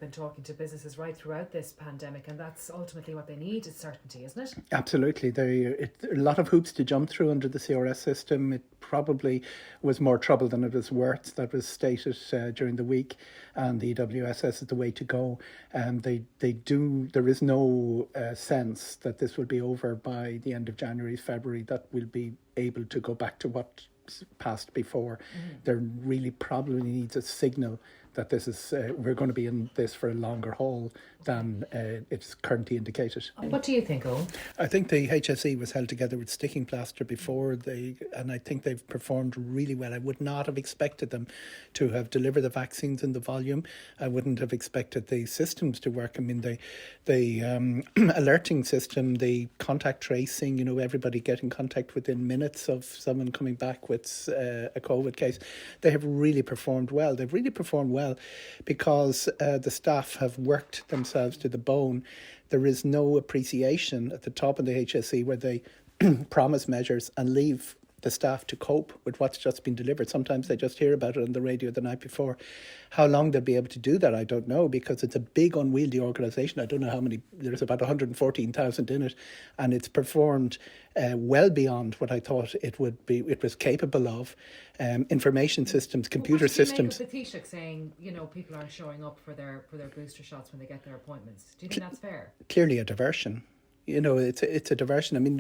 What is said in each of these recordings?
been talking to businesses right throughout this pandemic, and that's ultimately what they need, is certainty, isn't it? Absolutely. A lot of hoops to jump through under the CRS system. It probably was more trouble than it was worth. That was stated during the week, and the EWSS is the way to go. There is no sense that this will be over by the end of January, February, that we'll be able to go back to what passed before. There really probably needs a signal that this is we're going to be in this for a longer haul than it's currently indicated. What do you think, Eoghan? I think the HSE was held together with sticking plaster before and I think they've performed really well. I would not have expected them to have delivered the vaccines in the volume. I wouldn't have expected the systems to work. I mean, the alerting system, the contact tracing, everybody getting contact within minutes of someone coming back with a COVID case. They have really performed well. They've really performed well because the staff have worked themselves to the bone. There is no appreciation at the top of the HSE where they promise measures and leave the staff to cope with what's just been delivered. Sometimes they just hear about it on the radio the night before. How long they'll be able to do that, I don't know, because it's a big, unwieldy organisation. I don't know how many, there's about 114,000 in it, and it's performed well beyond what I thought it would be. It was capable of. Information systems, computer systems. What do you make of the Taoiseach saying, people aren't showing up for their booster shots when they get their appointments? Do you think that's fair? Clearly a diversion. It's a diversion. I mean,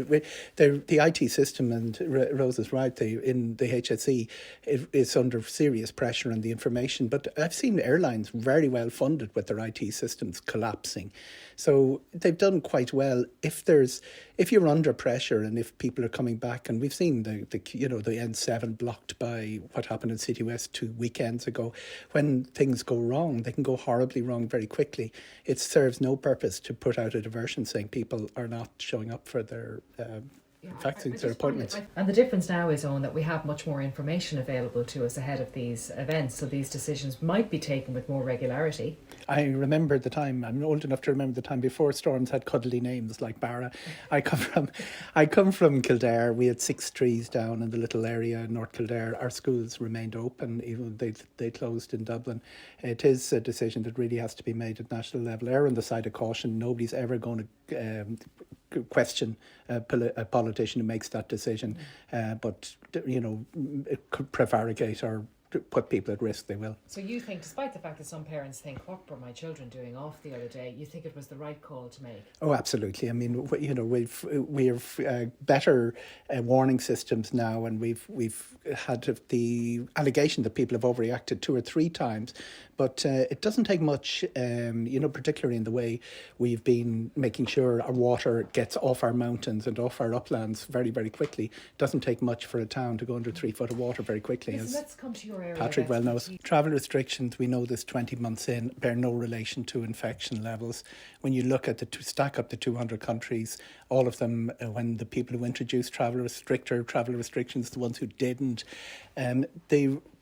the IT system, and Rose is right, in the HSE, it's under serious pressure on the information. But I've seen airlines very well funded with their IT systems collapsing. So they've done quite well. If you're under pressure and if people are coming back, and we've seen the N7 blocked by what happened in City West 2 weekends ago, when things go wrong, they can go horribly wrong very quickly. It serves no purpose to put out a diversion saying people are not showing up for their vaccines or appointments. And the difference now is, Eoghan, that we have much more information available to us ahead of these events, so these decisions might be taken with more regularity. I remember the time, I'm old enough to remember the time before storms had cuddly names like Barra. I come from Kildare. We had 6 trees down in the little area in North Kildare. Our schools remained open, even though they closed in Dublin. It is a decision that really has to be made at national level. Err on the side of caution. Nobody's ever going to question a politician who makes that decision, but it could prevaricate or put people at risk. They will. So you think, despite the fact that some parents think, what were my children doing off the other day, you think it was the right call to make? Oh, absolutely. I mean, we've better warning systems now, and we've had the allegation that people have overreacted 2 or 3 times, but it doesn't take much, particularly in the way we've been making sure our water gets off our mountains and off our uplands very, very quickly. It doesn't take much for a town to go under 3 foot of water very quickly. Let's come to your area. Patrick well knows. Travel restrictions, we know this 20 months in, bear no relation to infection levels. When you look at stack up the 200 countries, all of them, when the people who introduced travel restrictions, the ones who didn't,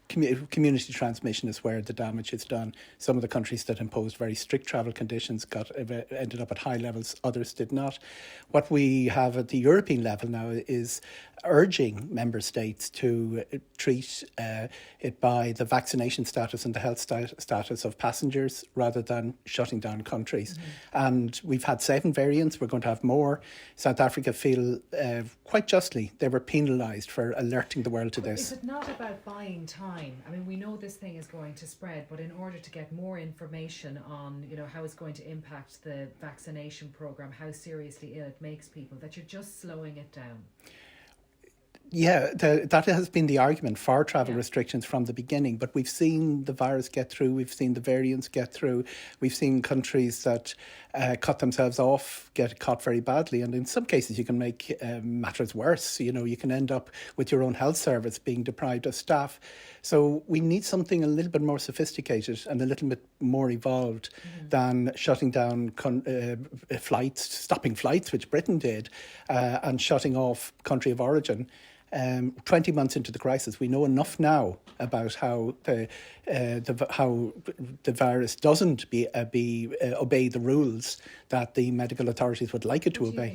community transmission is where the damage is done. Some of the countries that imposed very strict travel conditions ended up at high levels, others did not. What we have at the European level now is urging member states to treat it by the vaccination status and the health status of passengers rather than shutting down countries. Mm-hmm. And we've had 7 variants, we're going to have more. South Africa feel quite justly they were penalised for alerting the world to this. Is it not about buying time? I mean, we know this thing is going to spread, but in order to get more information on, how it's going to impact the vaccination programme, how seriously ill it makes people, that you're just slowing it down. Yeah, that has been the argument for travel restrictions from the beginning. But we've seen the virus get through. We've seen the variants get through. We've seen countries that cut themselves off get caught very badly. And in some cases, you can make matters worse. You can end up with your own health service being deprived of staff. So we need something a little bit more sophisticated and a little bit more evolved than shutting down flights, stopping flights, which Britain did, and shutting off country of origin. 20 months into the crisis, we know enough now about how the virus doesn't obey the rules that the medical authorities would like it to obey.